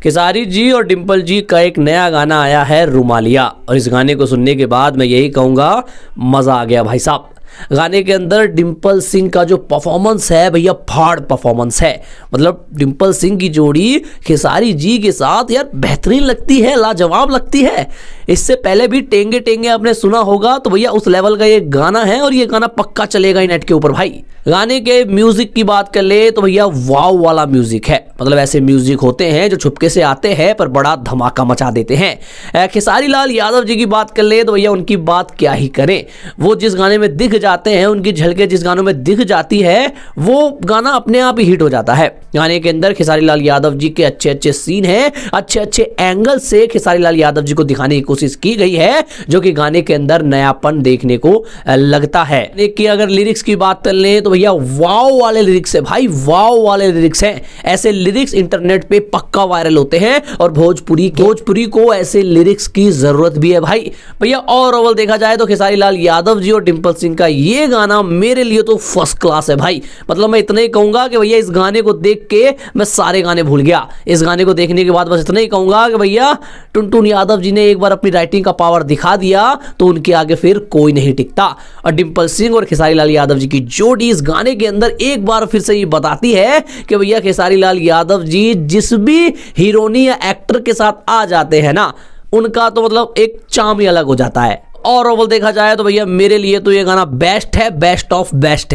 खेसारी जी और डिम्पल जी का एक नया गाना आया है रुमालिया, और इस गाने को सुनने के बाद मैं यही कहूँगा मज़ा आ गया भाई साहब। गाने के अंदर डिम्पल सिंह का जो परफॉर्मेंस है भैया फाड़ परफॉर्मेंस है। मतलब डिम्पल सिंह की जोड़ी खेसारी जी के साथ यार बेहतरीन लगती है, लाजवाब लगती है। इससे पहले भी टेंगे टेंगे आपने सुना होगा, तो भैया उस लेवल का ये गाना है और ये गाना पक्का चलेगा ही नेट के ऊपर भाई। गाने के म्यूजिक की बात कर ले तो भैया वाव वाला म्यूजिक है। मतलब ऐसे म्यूजिक होते हैं जो छुपके से आते हैं पर बड़ा धमाका मचा देते हैं। खेसारी लाल यादव जी की बात कर ले तो भैया उनकी बात क्या ही करें। वो जिस गाने में दिख जाते हैं, उनकी झलके जिस गानों में दिख जाती है, वो गाना अपने आप ही हिट हो जाता है। गाने के अंदर खेसारी लाल यादव जी के अच्छे अच्छे सीन हैं, अच्छे अच्छे एंगल से खेसारी लाल यादव जी को दिखाने की कोशिश की गई है, जो कि गाने के अंदर नयापन देखने को लगता है। कि अगर लिरिक्स की बात कर लें तो भैया वाव वाले लिरिक्स है भाई, वाव वाले लिरिक्स हैं। ऐसे लिरिक्स इंटरनेट पे पक्का वायरल होते हैं और भोजपुरी को ऐसे लिरिक्स की जरूरत भी है भाई। भैया ओवरऑल देखा जाए तो खेसारी लाल यादव जी और डिम्पल सिंह का ये गाना मेरे लिए तो फर्स्ट क्लास है भाई। मतलब मैं इतना ही कहूंगा कि भैया इस गाने को देख के मैं सारे गाने भूल गया। इस गाने को देखने के बाद बस इतना ही कहूंगा कि भैया टुनटुन यादव जी ने एक बार अपनी राइटिंग का पावर दिखा दिया तो उनके आगे फिर कोई नहीं टिकता। और डिम्पल सिंह और खेसारी लाल यादव जी की जोड़ी इस गाने के अंदर एक बार फिर से ये बताती है कि भैया खेसारी लाल यादव जी जिस भी हीरोनी या एक्टर के साथ आ जाते हैं ना, उनका तो मतलब एक चार्म ही अलग हो जाता है। और ओवरऑल देखा जाए तो भैया मेरे लिए तो ये गाना बेस्ट है, बेस्ट ऑफ बेस्ट है।